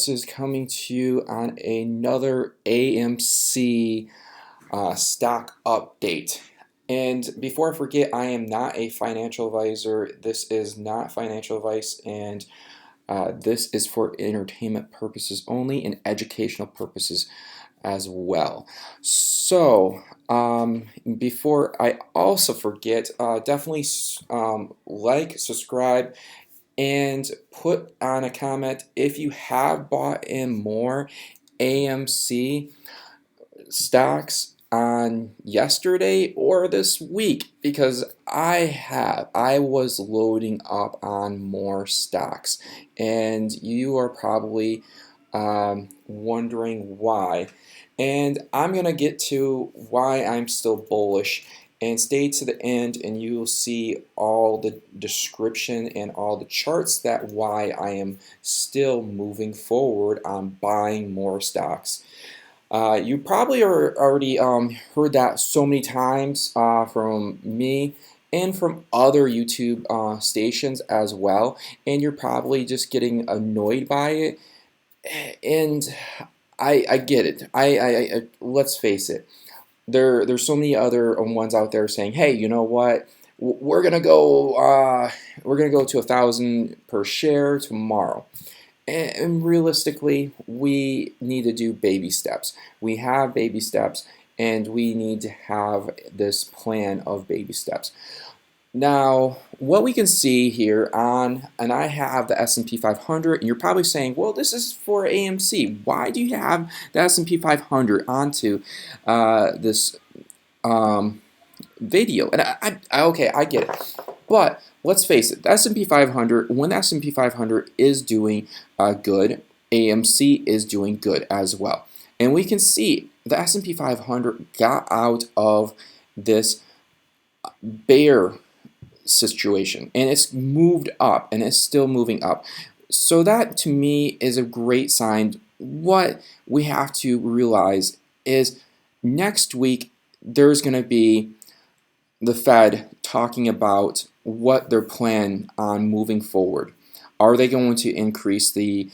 This is coming to you on another AMC stock update. And before I forget, I am not a financial advisor. This is not financial advice, and this is for entertainment purposes only and educational purposes as well. So, before I also forget, definitely like, subscribe, and put on a comment if you have bought in more AMC stocks on yesterday or this week, because I was loading up on more stocks, and you are probably wondering why, and I'm gonna get to why I'm still bullish. And stay to the end and you will see all the description and all the charts that why I am still moving forward on buying more stocks. You probably are already heard that so many times from me and from other YouTube stations as well, and you're probably just getting annoyed by it. And I get it. I let's face it. There's so many other ones out there saying, hey, you know what? We're gonna go to 1,000 per share tomorrow. And realistically, we need to do baby steps. We have baby steps, and we need to have this plan of baby steps. Now, what we can see here and I have the S&P 500, and you're probably saying, well, this is for AMC. Why do you have the S&P 500 onto this video? And okay, I get it. But let's face it, the S&P 500, when the S&P 500 is doing good, AMC is doing good as well. And we can see the S&P 500 got out of this bear situation, and it's moved up, and it's still moving up. So that to me is a great sign. What we have to realize is next week there's going to be the Fed talking about what their plan on moving forward. Are they going to increase the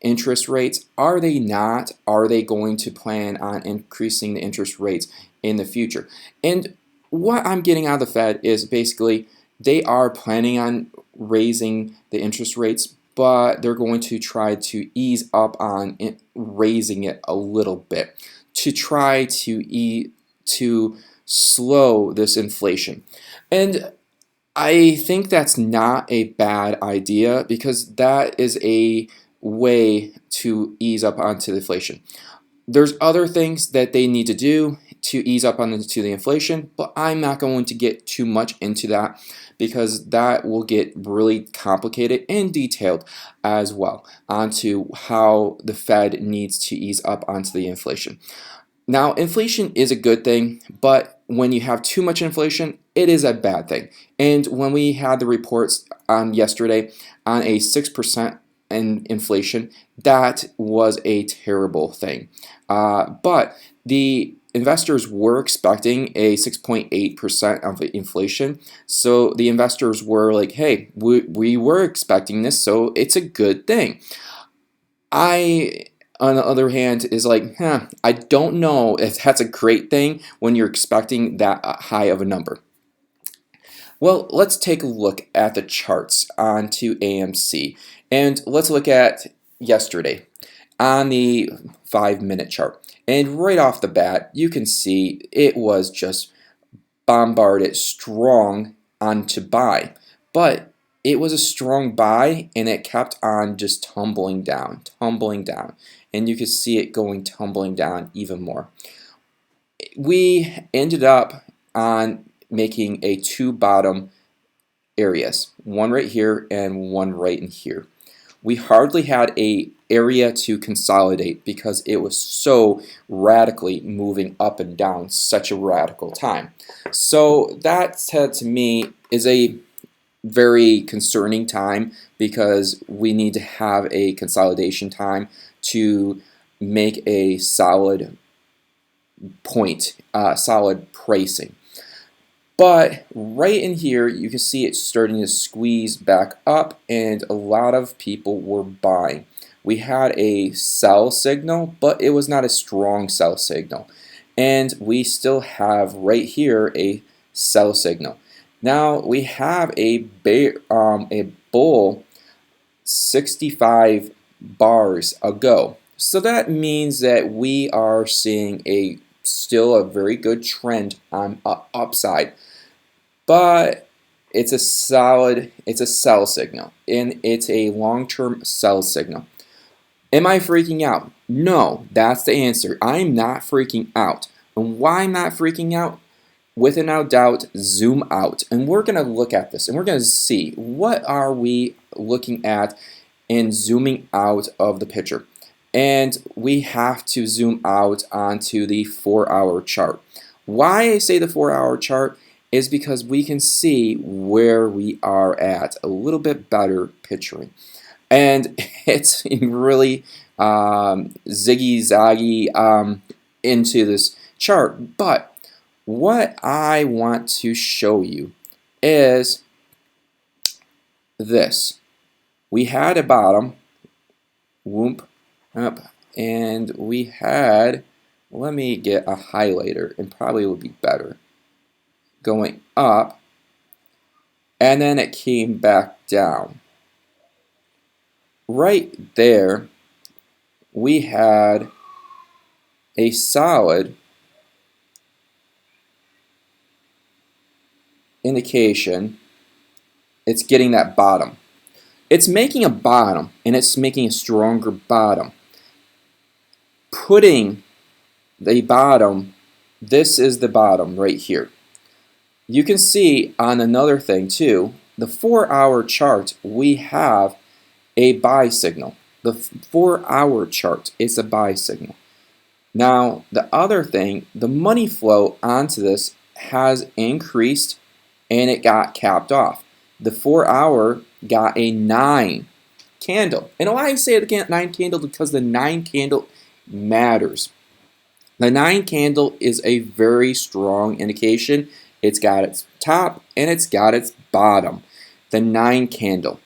interest rates? Are they not? Are they going to plan on increasing the interest rates in the future? And what I'm getting out of the Fed is basically they are planning on raising the interest rates, but they're going to try to ease up on raising it a little bit to try to slow this inflation. And I think that's not a bad idea, because that is a way to ease up onto the inflation. There's other things that they need to do to ease up onto the inflation, but I'm not going to get too much into that, because that will get really complicated and detailed as well onto how the Fed needs to ease up onto the inflation. Now, inflation is a good thing, but when you have too much inflation, it is a bad thing. And when we had the reports on yesterday on a 6% in inflation, that was a terrible thing. But the investors were expecting a 6.8% of inflation, so the investors were like, hey, we were expecting this, so it's a good thing. I, on the other hand, is like, I don't know if that's a great thing when you're expecting that high of a number. Well, let's take a look at the charts onto AMC, and let's look at yesterday on the 5-minute chart. And right off the bat, you can see it was just bombarded strong onto buy, but it was a strong buy, and it kept on just tumbling down, and you can see it going tumbling down even more. We ended up on making a two bottom areas, one right here and one right in here. We hardly had a area to consolidate because it was so radically moving up and down, such a radical time. So that to me is a very concerning time, because we need to have a consolidation time to make a solid point, solid pricing. But right in here, you can see it's starting to squeeze back up, and a lot of people were buying. we had a sell signal, but it was not a strong sell signal. And we still have right here a sell signal. Now we have a bull 65 bars ago. So that means that we are seeing still a very good trend on upside. But it's a sell signal, and it's a long-term sell signal. Am I freaking out? No, that's the answer. I'm not freaking out. And why I'm not freaking out? Without doubt, zoom out. And we're going to look at this, and we're going to see what are we looking at in zooming out of the picture. And we have to zoom out onto the 4-hour chart. Why I say the 4-hour chart is because we can see where we are at a little bit better picturing. And it's really ziggy-zaggy into this chart. But what I want to show you is this. We had a bottom, whoop, up, and we had, let me get a highlighter, and probably would be better, going up, and then it came back down. Right there, we had a solid indication it's getting that bottom. It's making a bottom, and it's making a stronger bottom. Putting the bottom, this is the bottom right here. You can see on another thing too, the 4-hour chart, we have a buy signal. The 4-hour chart is a buy signal. Now, the other thing, the money flow onto this has increased, and it got capped off. The 4-hour got a 9 candle. And why I say the 9 candle? Because the 9 candle matters. The 9 candle is a very strong indication. It's got its top and it's got its bottom. The 9 candle.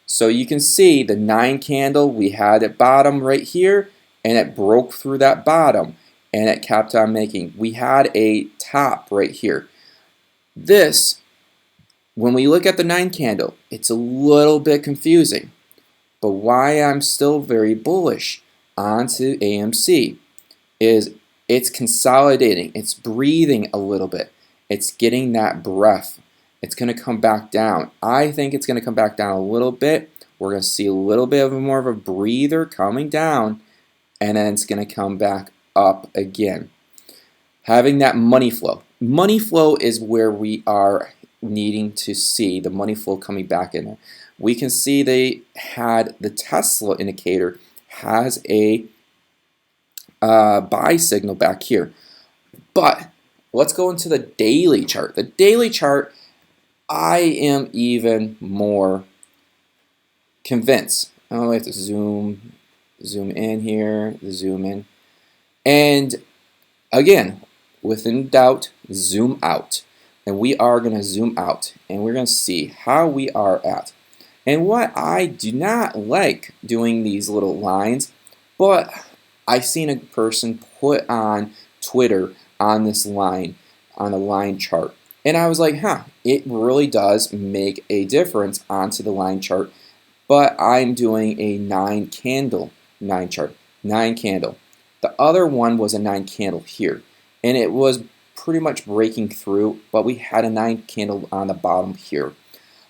So you can see the 9 candle, we had it bottom right here, and it broke through that bottom, and it kept on making. We had a top right here. This, when we look at the 9 candle, it's a little bit confusing. But why I'm still very bullish onto AMC is it's consolidating, it's breathing a little bit, it's getting that breath. It's going to come back down. I think it's going to come back down a little bit. We're going to see a little bit of more of a breather coming down, and then it's going to come back up again. Having that money flow. Money flow is where we are needing to see the money flow coming back in there. We can see they had the Tesla indicator has a buy signal back here. But let's go into the daily chart. The daily chart, I am even more convinced. Oh, I have to zoom in here, zoom in. And again, within doubt, zoom out. And we are going to zoom out, and we're going to see how we are at. And what I do not like doing these little lines, but I've seen a person put on Twitter on this line, on a line chart. And I was like, it really does make a difference onto the line chart. But I'm doing a 9 candle chart. 9 candle. The other one was a 9 candle here. And it was pretty much breaking through, but we had a 9 candle on the bottom here.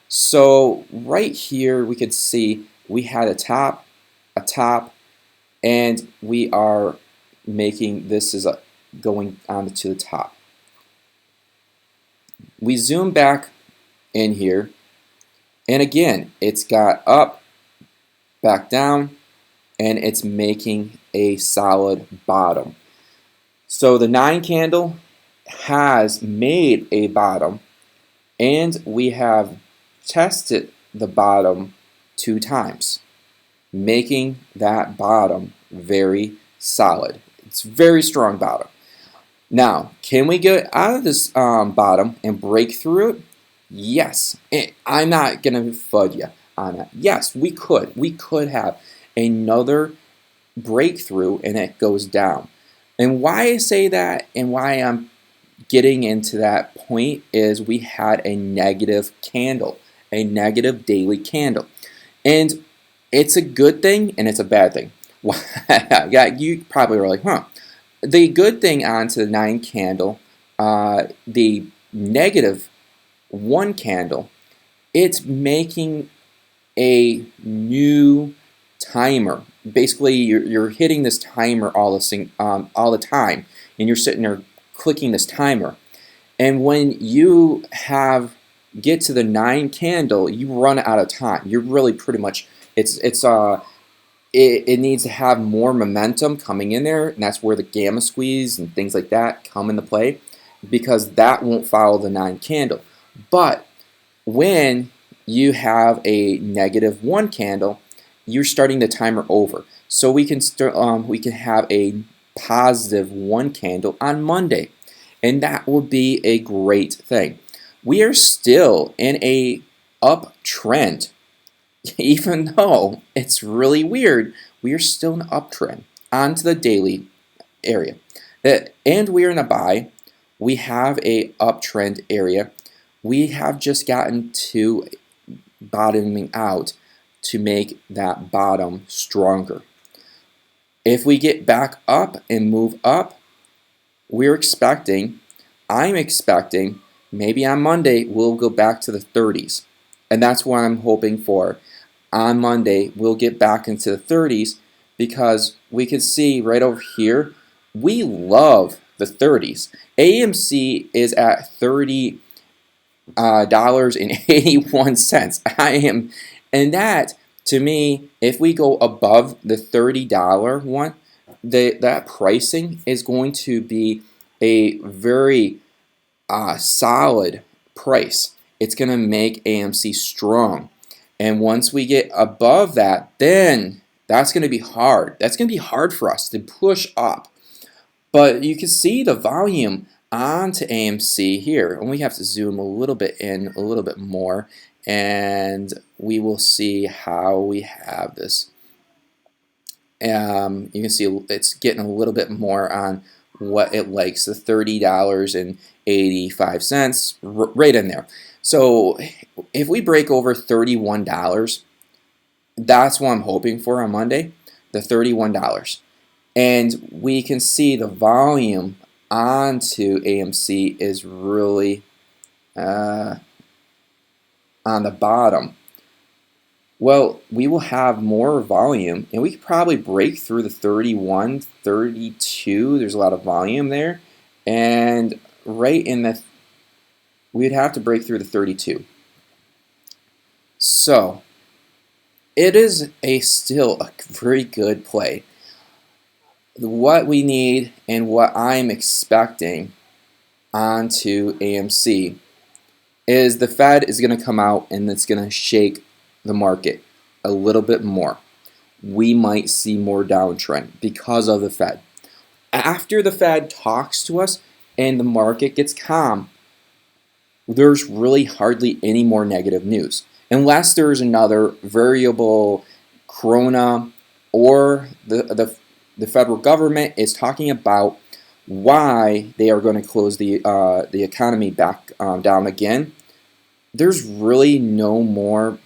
So right here we could see we had a top, and we are making this is going on to the top. We zoom back in here, and again, it's got up, back down, and it's making a solid bottom. So the 9 candle has made a bottom, and we have tested the bottom 2 times, making that bottom very solid. It's a very strong bottom. Now, can we get out of this bottom and break through it? Yes. I'm not going to FUD you on that. Yes, we could. We could have. another breakthrough and it goes down. And why I say that and why I'm getting into that point is we had a negative candle, a negative daily candle. And it's a good thing and it's a bad thing. Yeah, you probably were like, huh. The good thing onto the 9 candle, the negative 1 candle, it's making a new timer. Basically, you're hitting this timer all the time, and you're sitting there clicking this timer. And when you get to the 9 candle, you run out of time. You're really pretty much it needs to have more momentum coming in there, and that's where the gamma squeeze and things like that come into play, because that won't follow the 9 candle. But when you have a negative 1 candle, you're starting the timer over. So we can have a positive 1 candle on Monday, and that would be a great thing. We are still in a uptrend. Even though it's really weird, we are still in an uptrend onto the daily area. And we are in a buy. We have a uptrend area. We have just gotten to bottoming out to make that bottom stronger. If we get back up and move up, I'm expecting, maybe on Monday we'll go back to the 30s. And that's what I'm hoping for. On Monday, we'll get back into the 30s, because we can see right over here, we love the 30s. AMC is at $30.81. And that, to me, if we go above the $30 one, that pricing is going to be a very solid price. It's going to make AMC strong. And once we get above that, then that's going to be hard. That's going to be hard for us to push up. But you can see the volume onto AMC here. And we have to zoom a little bit in, a little bit more. And we will see how we have this. You can see it's getting a little bit more on what it likes, the $30.85, right in there. So if we break over $31, that's what I'm hoping for on Monday, the $31. And we can see the volume onto AMC is really on the bottom. Well, we will have more volume, and we could probably break through the 31, 32. There's a lot of volume there. And right in the, we'd have to break through the 32. So it is still a very good play. What we need and what I'm expecting onto AMC is the Fed is going to come out and it's going to shake the market a little bit more. We might see more downtrend because of the Fed. After the Fed talks to us and the market gets calm, there's really hardly any more negative news. Unless there's another variable, Corona, or the federal government is talking about why they are going to close the economy back down again. There's really no more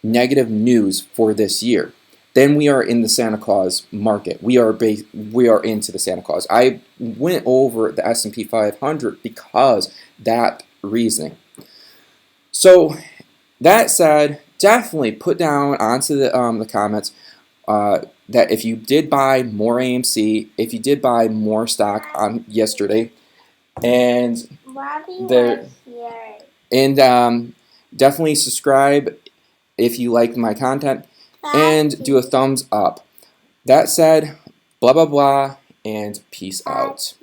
negative news for this year. Then we are in the Santa Claus market. We are into the Santa Claus. I went over the S&P 500 because that reasoning. So that said, definitely put down onto the comments that if you did buy more AMC, if you did buy more stock on yesterday, and definitely subscribe if you like my content, and do a thumbs up. That said, blah blah blah, and peace out.